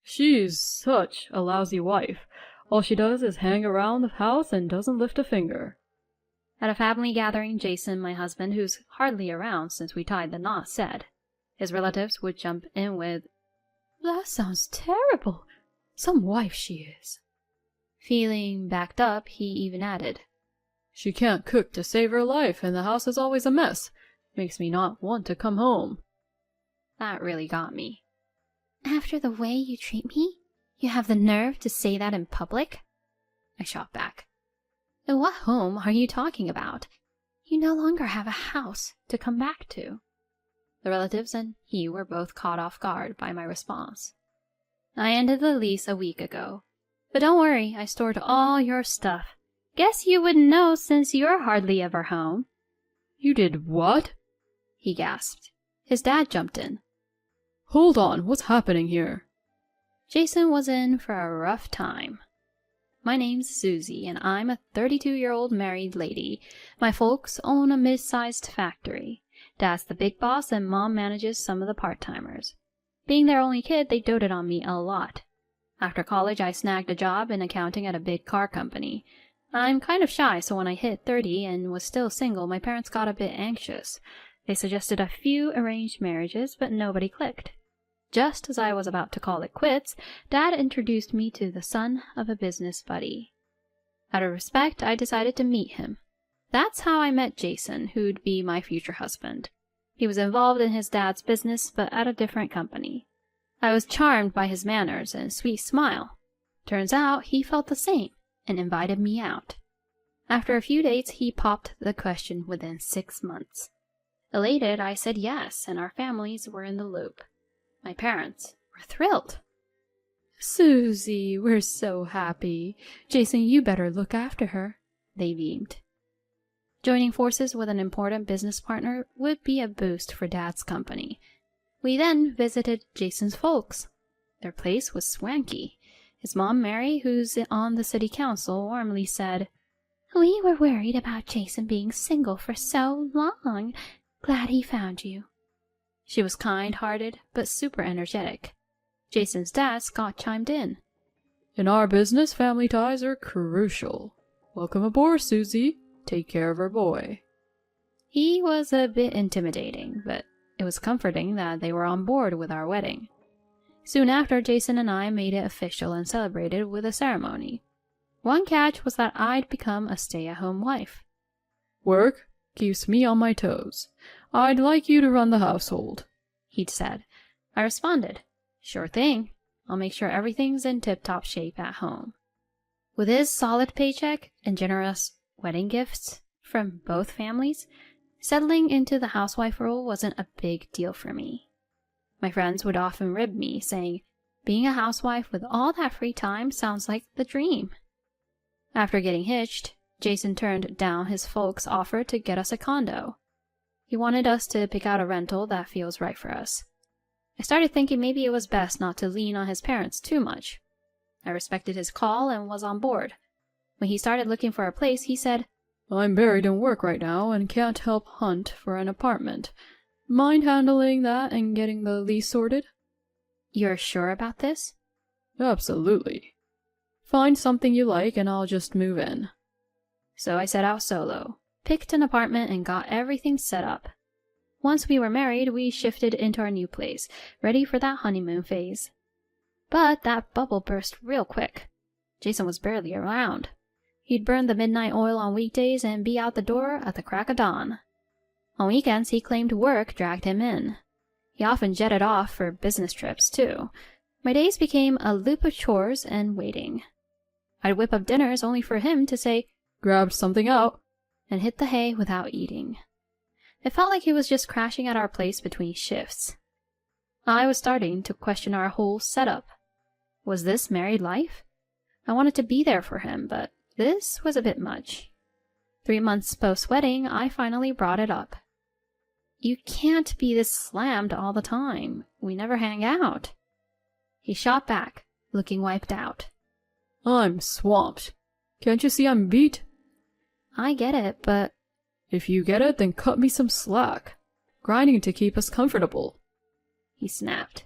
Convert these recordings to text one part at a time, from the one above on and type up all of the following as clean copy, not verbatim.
She's such a lousy wife. All she does is hang around the house and doesn't lift a finger. At a family gathering, Jason, my husband, who's hardly around since we tied the knot, said. His relatives would jump in with, "That sounds terrible. Some wife she is." Feeling backed up, he even added, "She can't cook to save her life, and the house is always a mess. Makes me not want to come home." That really got me. "After the way you treat me, you have the nerve to say that in public?" I shot back. "And what home are you talking about? You no longer have a house to come back to." The relatives and he were both caught off guard by my response. "I ended the lease a week ago. But don't worry, I stored all your stuff. Guess you wouldn't know since you're hardly ever home." "You did what?" he gasped. His dad jumped in. "Hold on, what's happening here?" Jason was in for a rough time. "My name's Susie, and I'm a 32-year-old married lady. My folks own a mid-sized factory. Dad's the big boss, and Mom manages some of the part-timers. Being their only kid, they doted on me a lot. After college, I snagged a job in accounting at a big car company. I'm kind of shy, so when I hit 30 and was still single, my parents got a bit anxious. They suggested a few arranged marriages, but nobody clicked. Just as I was about to call it quits, Dad introduced me to the son of a business buddy. Out of respect, I decided to meet him. That's how I met Jason, who'd be my future husband. He was involved in his dad's business, but at a different company. I was charmed by his manners and sweet smile. Turns out he felt the same and invited me out. After a few dates, he popped the question within 6 months. Elated, I said yes, and our families were in the loop. My parents were thrilled. "Susie, we're so happy. Jason, you better look after her," they beamed. Joining forces with an important business partner would be a boost for Dad's company. We then visited Jason's folks. Their place was swanky. His mom, Mary, who's on the city council, warmly said, "We were worried about Jason being single for so long. Glad he found you." She was kind-hearted, but super energetic. Jason's dad, Scott, chimed in. "In our business, family ties are crucial. Welcome aboard, Susie. Take care of our boy." He was a bit intimidating, but it was comforting that they were on board with our wedding. Soon after, Jason and I made it official and celebrated with a ceremony. One catch was that I'd become a stay-at-home wife. "Work keeps me on my toes. I'd like you to run the household," he'd said. I responded, "Sure thing. I'll make sure everything's in tip-top shape at home." With his solid paycheck and generous wedding gifts from both families, settling into the housewife role wasn't a big deal for me. My friends would often rib me, saying, "Being a housewife with all that free time sounds like the dream." After getting hitched, Jason turned down his folks' offer to get us a condo. He wanted us to pick out a rental that feels right for us. I started thinking maybe it was best not to lean on his parents too much. I respected his call and was on board. When he started looking for a place, he said, "I'm buried in work right now and can't help hunt for an apartment. Mind handling that and getting the lease sorted?" "You're sure about this?" "Absolutely. Find something you like and I'll just move in." So I set out solo, picked an apartment, and got everything set up. Once we were married, we shifted into our new place, ready for that honeymoon phase. But that bubble burst real quick. Jason was barely around. He'd burn the midnight oil on weekdays and be out the door at the crack of dawn. On weekends, he claimed work dragged him in. He often jetted off for business trips, too. My days became a loop of chores and waiting. I'd whip up dinners only for him to say, "Grabbed something out," and hit the hay without eating. It felt like he was just crashing at our place between shifts. I was starting to question our whole setup. Was this married life? I wanted to be there for him, but this was a bit much. 3 months post-wedding, I finally brought it up. "You can't be this slammed all the time. We never hang out." He shot back, looking wiped out. "I'm swamped. Can't you see I'm beat?" "I get it, but..." "If you get it, then cut me some slack. Grinding to keep us comfortable," he snapped.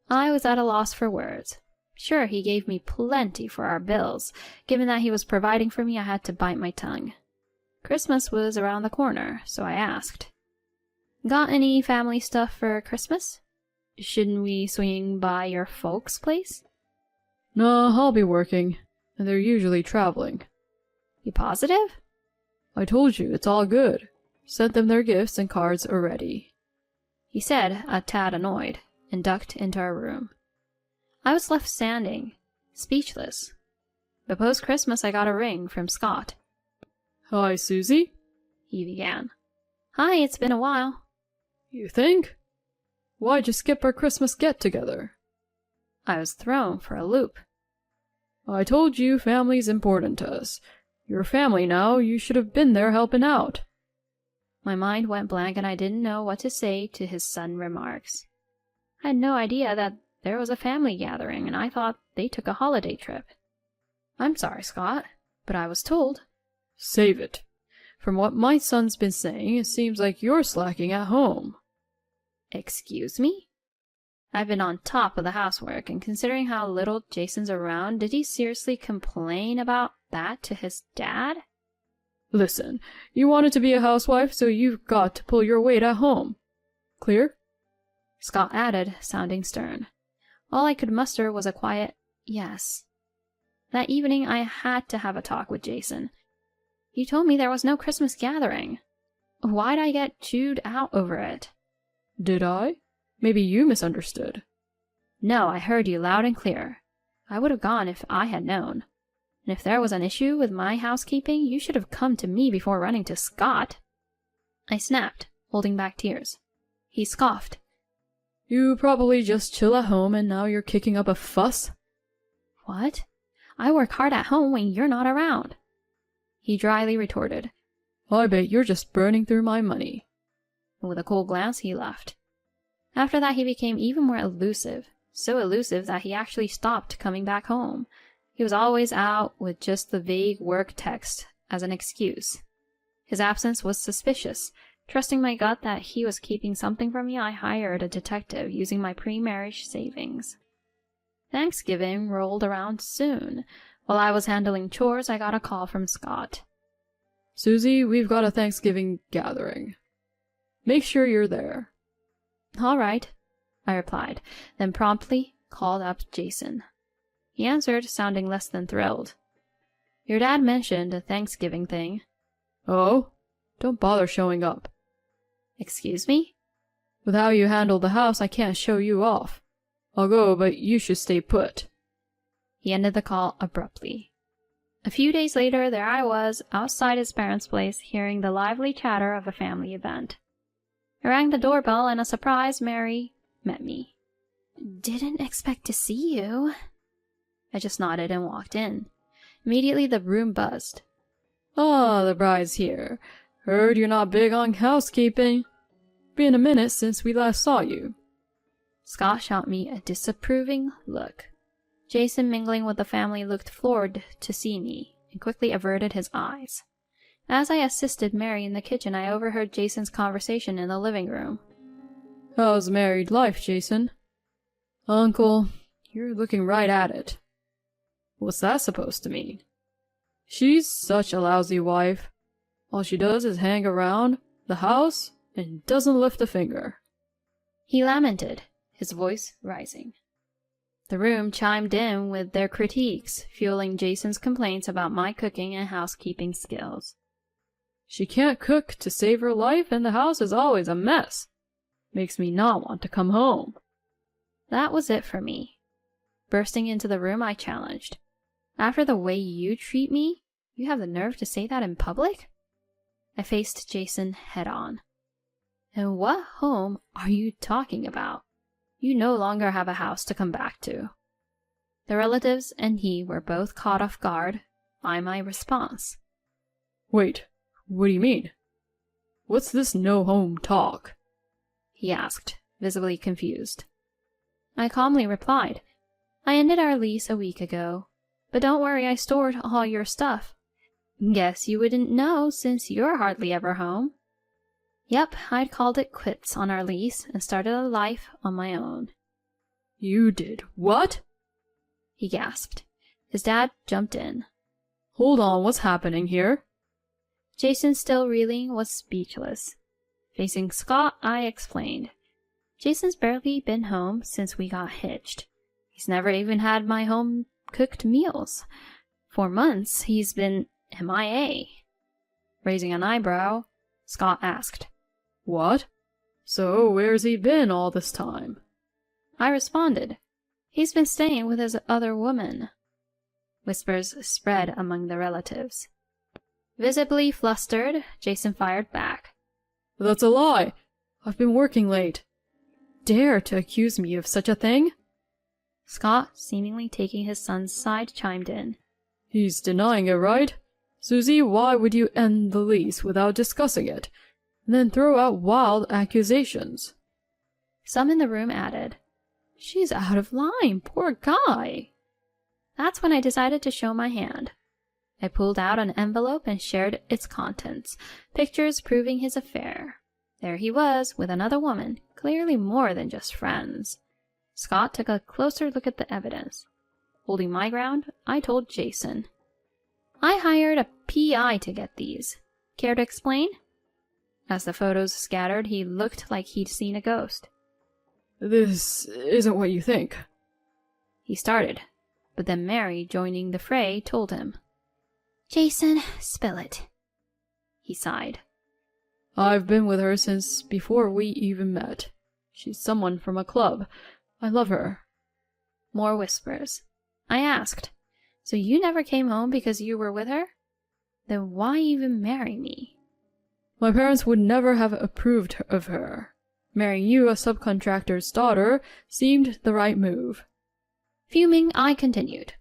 I was at a loss for words. Sure, he gave me plenty for our bills. Given that he was providing for me, I had to bite my tongue. Christmas was around the corner, so I asked, "Got any family stuff for Christmas? Shouldn't we swing by your folks' place?" No, I'll be working, and they're usually traveling. You positive? I told you, it's all good. Sent them their gifts and cards already. He said, a tad annoyed, and ducked into our room. I was left standing, speechless. But post-Christmas I got a ring from Scott. Hi, Susie. He began. Hi, it's been a while. You think? Why'd you skip our Christmas get-together? I was thrown for a loop. I told you family's important to us. You're family now, you should have been there helping out. My mind went blank and I didn't know what to say to his sudden remarks. I had no idea that there was a family gathering, and I thought they took a holiday trip. I'm sorry, Scott, but I was told. Save it. From what my son's been saying, it seems like you're slacking at home. Excuse me? I've been on top of the housework, and considering how little Jason's around, did he seriously complain about that to his dad? Listen, you wanted to be a housewife, so you've got to pull your weight at home. Clear? Scott added, sounding stern. All I could muster was a quiet yes. That evening I had to have a talk with Jason. You told me there was no Christmas gathering. Why'd I get chewed out over it? Did I? Maybe you misunderstood. No, I heard you loud and clear. I would have gone if I had known. And if there was an issue with my housekeeping, you should have come to me before running to Scott. I snapped, holding back tears. He scoffed. You probably just chill at home and now you're kicking up a fuss? What? I work hard at home when you're not around. He dryly retorted. I bet you're just burning through my money. And with a cold glance, he left. After that, he became even more elusive. So elusive that he actually stopped coming back home. He was always out with just the vague work text as an excuse. His absence was suspicious. Trusting my gut that he was keeping something from me, I hired a detective using my pre-marriage savings. Thanksgiving rolled around soon. While I was handling chores, I got a call from Scott. Susie, we've got a Thanksgiving gathering. Make sure you're there. All right, I replied, then promptly called up Jason. He answered, sounding less than thrilled. Your dad mentioned a Thanksgiving thing. Oh? Don't bother showing up. Excuse me? With how you handled the house, I can't show you off. I'll go, but you should stay put. He ended the call abruptly. A few days later, there I was, outside his parents' place, hearing the lively chatter of a family event. I rang the doorbell, and a surprised Mary met me. Didn't expect to see you. I just nodded and walked in. Immediately, the room buzzed. Ah, the bride's here. Heard you're not big on housekeeping. Been a minute since we last saw you. Scott shot me a disapproving look. Jason, mingling with the family, looked floored to see me, and quickly averted his eyes. As I assisted Mary in the kitchen, I overheard Jason's conversation in the living room. How's married life, Jason? Uncle, you're looking right at it. What's that supposed to mean? She's such a lousy wife. All she does is hang around the house and doesn't lift a finger. He lamented, his voice rising. The room chimed in with their critiques, fueling Jason's complaints about my cooking and housekeeping skills. She can't cook to save her life, and the house is always a mess. Makes me not want to come home. That was it for me. Bursting into the room, I challenged. After the way you treat me, you have the nerve to say that in public? I faced Jason head on. And what home are you talking about? You no longer have a house to come back to. The relatives and he were both caught off guard by my response. Wait, what do you mean? What's this no-home talk? He asked, visibly confused. I calmly replied, I ended our lease a week ago, but don't worry, I stored all your stuff. Guess you wouldn't know since you're hardly ever home. Yep, I'd called it quits on our lease and started a life on my own. You did what? He gasped. His dad jumped in. Hold on, what's happening here? Jason, still reeling, was speechless. Facing Scott, I explained. Jason's barely been home since we got hitched. He's never even had my home-cooked meals. For months, he's been MIA. Raising an eyebrow, Scott asked, What? So where's he been all this time? I responded, He's been staying with his other woman. Whispers spread among the relatives. Visibly flustered, Jason fired back. That's a lie. I've been working late. Dare to accuse me of such a thing? Scott, seemingly taking his son's side, chimed in. He's denying it, right? Susie, why would you end the lease without discussing it, and then throw out wild accusations? Some in the room added, She's out of line, poor guy. That's when I decided to show my hand. I pulled out an envelope and shared its contents, pictures proving his affair. There he was, with another woman, clearly more than just friends. Scott took a closer look at the evidence. Holding my ground, I told Jason. I hired a PI to get these. Care to explain? As the photos scattered, he looked like he'd seen a ghost. This isn't what you think. He started, but then Mary, joining the fray, told him. Jason, spill it. He sighed. I've been with her since before we even met. She's someone from a club. I love her. More whispers. I asked, So you never came home because you were with her? Then why even marry me? My parents would never have approved of her. Marrying you, a subcontractor's daughter, seemed the right move. Fuming, I continued.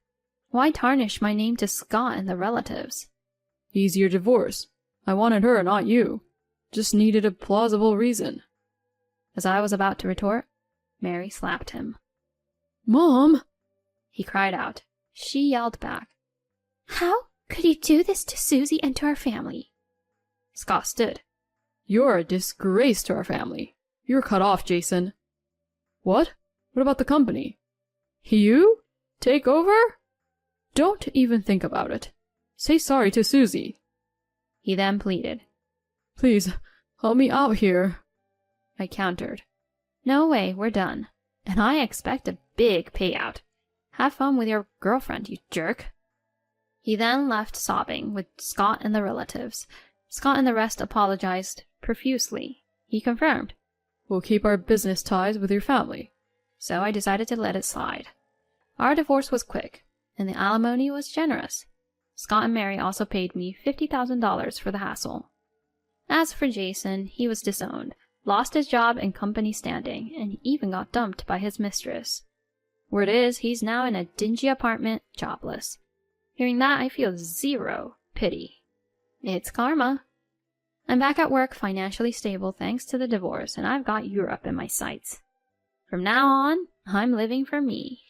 Why tarnish my name to Scott and the relatives? Easier divorce. I wanted her, not you. Just needed a plausible reason. As I was about to retort, Mary slapped him. Mom! He cried out. She yelled back. How could you do this to Susie and to our family? Scott stood. You're a disgrace to our family. You're cut off, Jason. What? What about the company? You? Take over? Don't even think about it. Say sorry to Susie. He then pleaded. Please, help me out here. I countered. No way, we're done. And I expect a big payout. Have fun with your girlfriend, you jerk. He then left sobbing with Scott and the relatives. Scott and the rest apologized profusely. He confirmed. We'll keep our business ties with your family. So I decided to let it slide. Our divorce was quick, and the alimony was generous. Scott and Mary also paid me $50,000 for the hassle. As for Jason, he was disowned, lost his job and company standing, and even got dumped by his mistress. Word is, he's now in a dingy apartment, jobless. Hearing that, I feel zero pity. It's karma. I'm back at work, financially stable thanks to the divorce, and I've got Europe in my sights. From now on, I'm living for me.